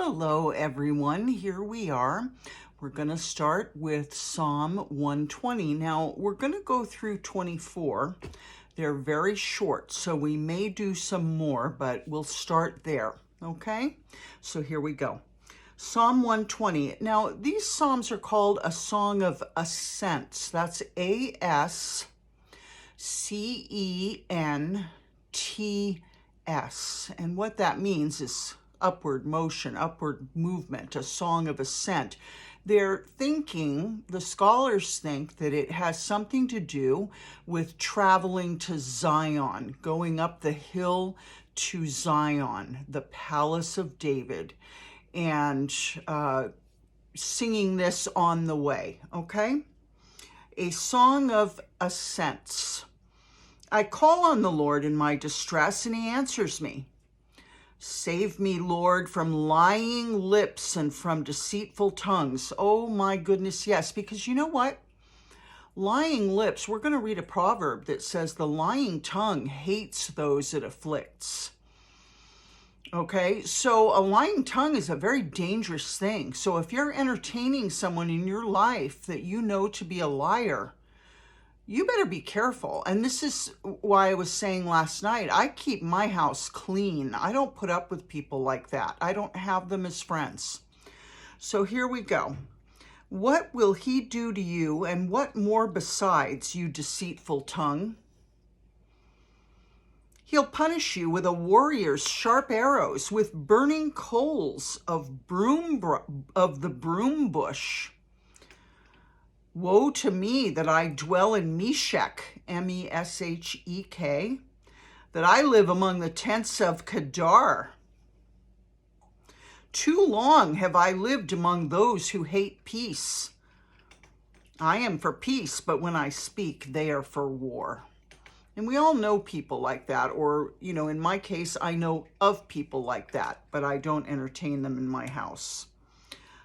Hello, everyone. Here we are. We're going to start with Psalm 120. Now, we're going to go through 24. They're very short, so we may do some more, but we'll start there, okay? So here we go. Psalm 120. Now, these psalms are called a song of ascents. That's A-S-C-E-N-T-S. And what that means is upward motion, upward movement, a song of ascent. The scholars think that it has something to do with traveling to Zion, going up the hill to Zion, the palace of David, and singing this on the way, okay? A song of ascents. I call on the Lord in my distress, and he answers me. Save me, Lord, from lying lips and from deceitful tongues. Oh my goodness, yes, because you know what? Lying lips, we're going to read a proverb that says the lying tongue hates those it afflicts. Okay, so a lying tongue is a very dangerous thing. So if you're entertaining someone in your life that you know to be a liar, you better be careful. And this is why I was saying last night, I keep my house clean. I don't put up with people like that. I don't have them as friends. So here we go. What will he do to you, and what more besides, you deceitful tongue? He'll punish you with a warrior's sharp arrows, with burning coals of the broom bush. Woe to me that I dwell in Meshech, M-E-S-H-E-K, that I live among the tents of Kedar. Too long have I lived among those who hate peace. I am for peace, but when I speak, they are for war. And we all know people like that, or, in my case, I know of people like that, but I don't entertain them in my house.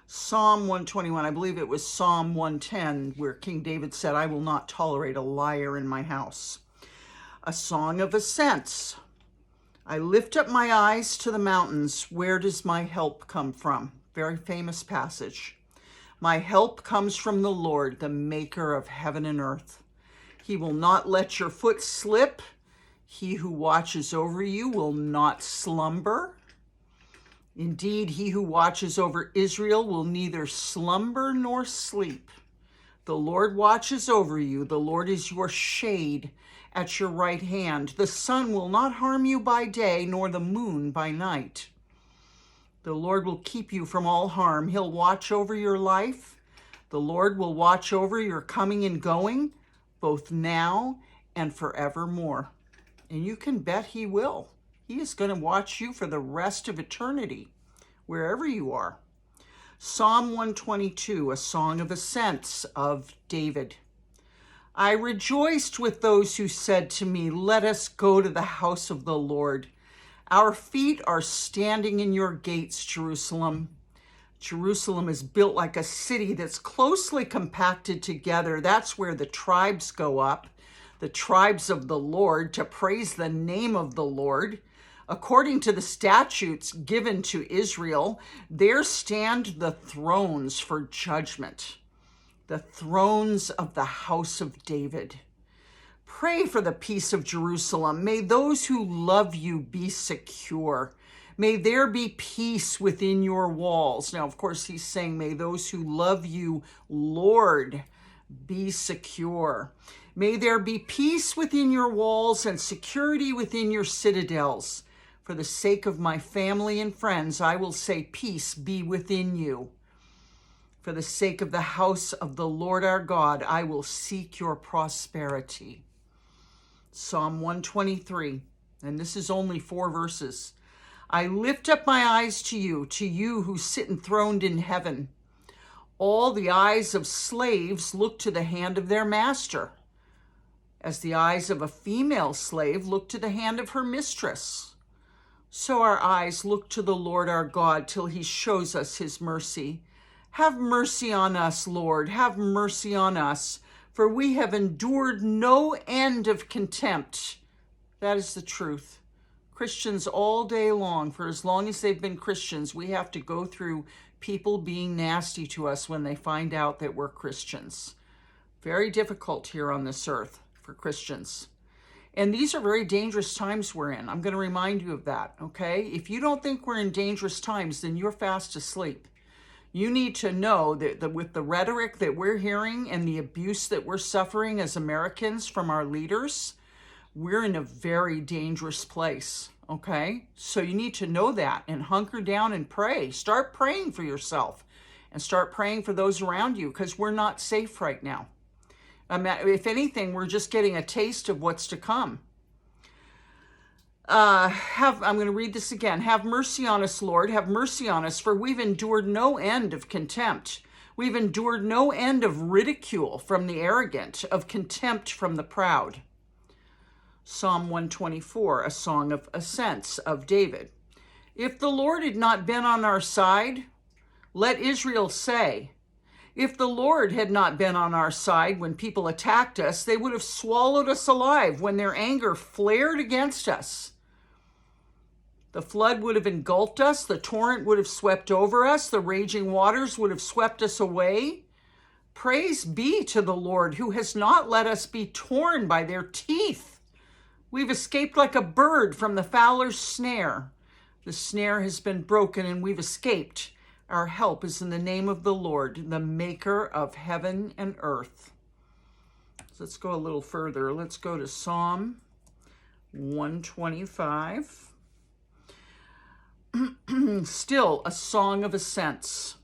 Psalm 121, I believe it was Psalm 110, where King David said, I will not tolerate a liar in my house. A song of ascents. I lift up my eyes to the mountains. Where does my help come from? Very famous passage. My help comes from the Lord, the maker of heaven and earth. He will not let your foot slip. He who watches over you will not slumber. Indeed, he who watches over Israel will neither slumber nor sleep. The Lord watches over you. The Lord is your shade at your right hand. The sun will not harm you by day, nor the moon by night. The Lord will keep you from all harm. He'll watch over your life. The Lord will watch over your coming and going, both now and forevermore. And you can bet he will. He is going to watch you for the rest of eternity, wherever you are. Psalm 122, a song of ascents of David. I rejoiced with those who said to me, let us go to the house of the Lord. Our feet are standing in your gates, Jerusalem. Jerusalem is built like a city that's closely compacted together. That's where the tribes go up, the tribes of the Lord, to praise the name of the Lord. According to the statutes given to Israel, there stand the thrones for judgment, the thrones of the house of David. Pray for the peace of Jerusalem. May those who love you be secure. May there be peace within your walls. Now, of course, he's saying, may those who love you, Lord, be secure. May there be peace within your walls and security within your citadels. For the sake of my family and friends, I will say, peace be within you. For the sake of the house of the Lord our God, I will seek your prosperity. Psalm 123, and this is only 4 verses. I lift up my eyes to you who sit enthroned in heaven. All the eyes of slaves look to the hand of their master, as the eyes of a female slave look to the hand of her mistress. So our eyes look to the Lord our God till he shows us his mercy. Have mercy on us, Lord, have mercy on us, for we have endured no end of contempt. That is the truth. Christians all day long, for as long as they've been Christians, we have to go through people being nasty to us when they find out that we're Christians. Very difficult here on this earth for Christians. And these are very dangerous times we're in. I'm going to remind you of that, okay? If you don't think we're in dangerous times, then you're fast asleep. You need to know that with the rhetoric that we're hearing and the abuse that we're suffering as Americans from our leaders, we're in a very dangerous place, okay? So you need to know that and hunker down and pray. Start praying for yourself and start praying for those around you, because we're not safe right now. If anything, we're just getting a taste of what's to come. I'm going to read this again. Have mercy on us, Lord. Have mercy on us, for we've endured no end of contempt. We've endured no end of ridicule from the arrogant, of contempt from the proud. Psalm 124, a song of ascents of David. If the Lord had not been on our side, let Israel say, if the Lord had not been on our side when people attacked us, they would have swallowed us alive when their anger flared against us. The flood would have engulfed us, the torrent would have swept over us, the raging waters would have swept us away. Praise be to the Lord, who has not let us be torn by their teeth. We've escaped like a bird from the fowler's snare. The snare has been broken and we've escaped. Our help is in the name of the Lord, the maker of heaven and earth. So let's go a little further. Let's go to Psalm 125. Still a song of ascents.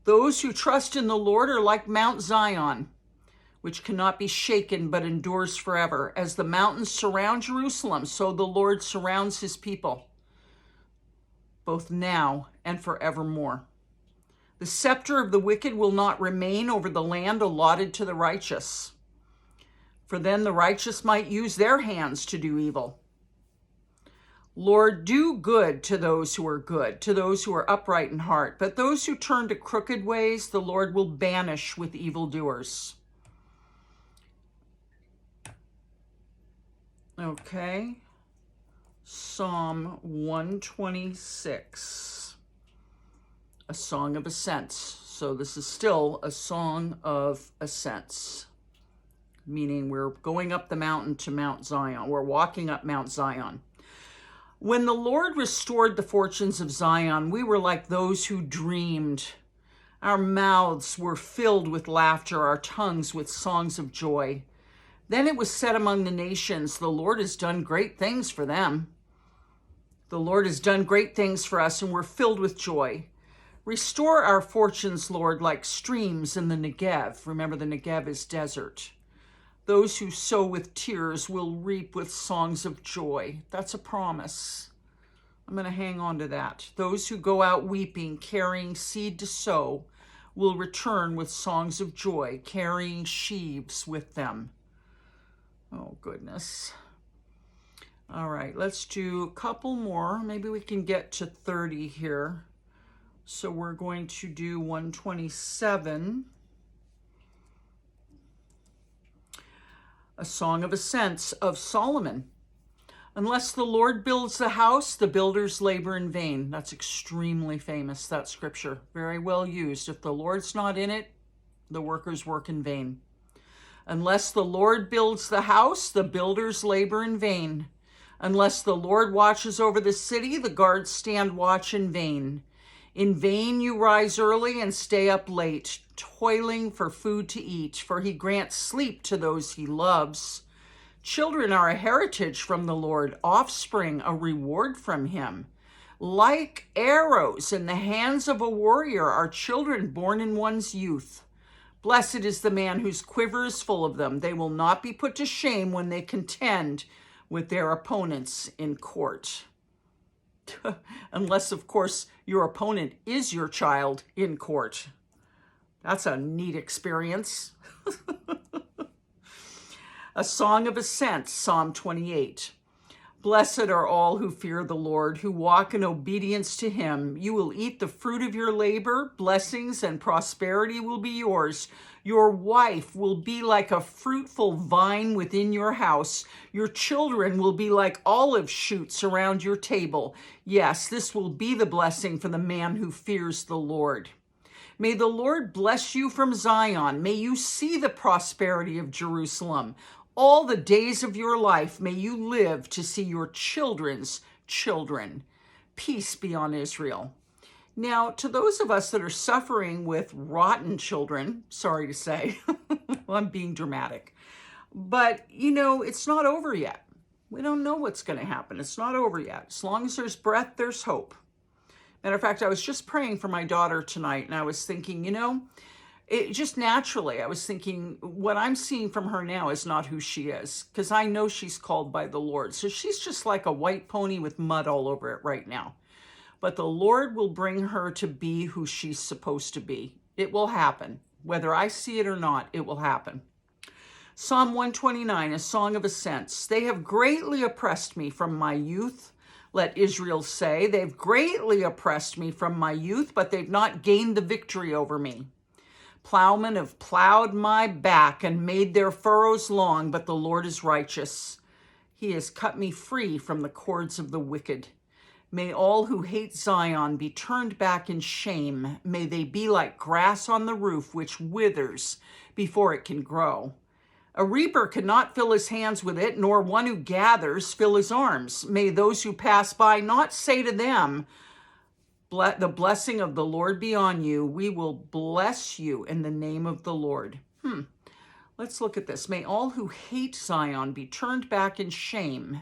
Those who trust in the Lord are like Mount Zion, which cannot be shaken but endures forever. As the mountains surround Jerusalem, so the Lord surrounds his people, both now and forevermore. The scepter of the wicked will not remain over the land allotted to the righteous, for then the righteous might use their hands to do evil. Lord, do good to those who are good, to those who are upright in heart, but those who turn to crooked ways, the Lord will banish with evildoers. Okay. Psalm 126, a song of ascents. So this is still a song of ascents, meaning we're going up the mountain to Mount Zion. We're walking up Mount Zion. When the Lord restored the fortunes of Zion, we were like those who dreamed. Our mouths were filled with laughter, our tongues with songs of joy. Then it was said among the nations, the Lord has done great things for them. The Lord has done great things for us, and we're filled with joy. Restore our fortunes, Lord, like streams in the Negev. Remember, the Negev is desert. Those who sow with tears will reap with songs of joy. That's a promise. I'm going to hang on to that. Those who go out weeping, carrying seed to sow, will return with songs of joy, carrying sheaves with them. Oh, goodness. All right, let's do a couple more. Maybe we can get to 30 here. So we're going to do 127. A song of ascents of Solomon. Unless the Lord builds the house, the builders labor in vain. That's extremely famous, that scripture. Very well used. If the Lord's not in it, the workers work in vain. Unless the Lord builds the house, the builders labor in vain. Unless the Lord watches over the city, the guards stand watch in vain. In vain you rise early and stay up late, toiling for food to eat, for he grants sleep to those he loves. Children are a heritage from the Lord, offspring a reward from him. Like arrows in the hands of a warrior are children born in one's youth. Blessed is the man whose quiver is full of them. They will not be put to shame when they contend with their opponents in court. Unless, of course, your opponent is your child in court. That's a neat experience. A song of ascents, Psalm 28. Blessed are all who fear the Lord, who walk in obedience to him. You will eat the fruit of your labor. Blessings and prosperity will be yours. Your wife will be like a fruitful vine within your house. Your children will be like olive shoots around your table. Yes, this will be the blessing for the man who fears the Lord. May the Lord bless you from Zion. May you see the prosperity of Jerusalem. All the days of your life, may you live to see your children's children. Peace be on Israel. Now, to those of us that are suffering with rotten children, sorry to say, well, I'm being dramatic, but it's not over yet. We don't know what's going to happen. It's not over yet. As long as there's breath, there's hope. Matter of fact, I was just praying for my daughter tonight, and I was thinking, it just naturally, I was thinking, what I'm seeing from her now is not who she is, because I know she's called by the Lord. So she's just like a white pony with mud all over it right now. But the Lord will bring her to be who she's supposed to be. It will happen. Whether I see it or not, it will happen. Psalm 129, a song of ascents. They have greatly oppressed me from my youth. Let Israel say, they've greatly oppressed me from my youth, but they've not gained the victory over me. Plowmen have plowed my back and made their furrows long, but the Lord is righteous. He has cut me free from the cords of the wicked. May all who hate Zion be turned back in shame. May they be like grass on the roof, which withers before it can grow. A reaper cannot fill his hands with it, nor one who gathers fill his arms. May those who pass by not say to them, the blessing of the Lord be on you. We will bless you in the name of the Lord. Let's look at this. May all who hate Zion be turned back in shame.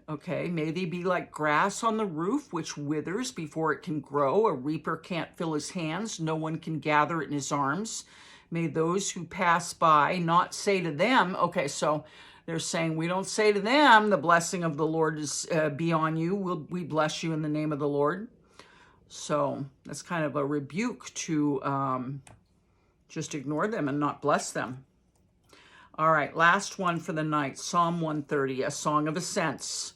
Okay, may they be like grass on the roof, which withers before it can grow. A reaper can't fill his hands. No one can gather it in his arms. May those who pass by not say to them. Okay, so they're saying, we don't say to them, the blessing of the Lord is be on you. We bless you in the name of the Lord. So that's kind of a rebuke to just ignore them and not bless them. All right, last one for the night, Psalm 130, a song of ascents.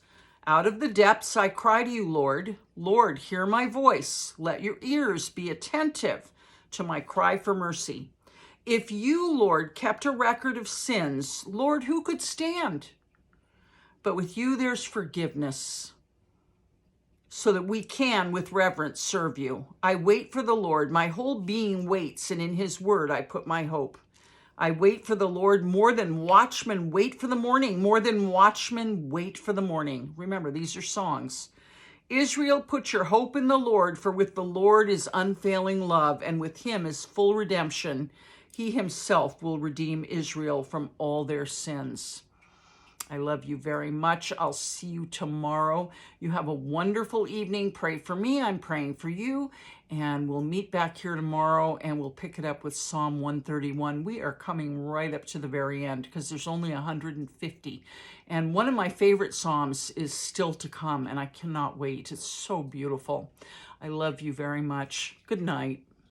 Out of the depths I cry to you, Lord. Lord, hear my voice. Let your ears be attentive to my cry for mercy. If you, Lord, kept a record of sins, Lord, who could stand? But with you there's forgiveness, so that we can, with reverence, serve you. I wait for the Lord. My whole being waits, and in his word I put my hope. I wait for the Lord more than watchmen wait for the morning, more than watchmen wait for the morning. Remember, these are songs. Israel, put your hope in the Lord, for with the Lord is unfailing love, and with him is full redemption. He himself will redeem Israel from all their sins. I love you very much. I'll see you tomorrow. You have a wonderful evening. Pray for me. I'm praying for you. And we'll meet back here tomorrow and we'll pick it up with Psalm 131. We are coming right up to the very end because there's only 150. And one of my favorite Psalms is still to come, and I cannot wait. It's so beautiful. I love you very much. Good night.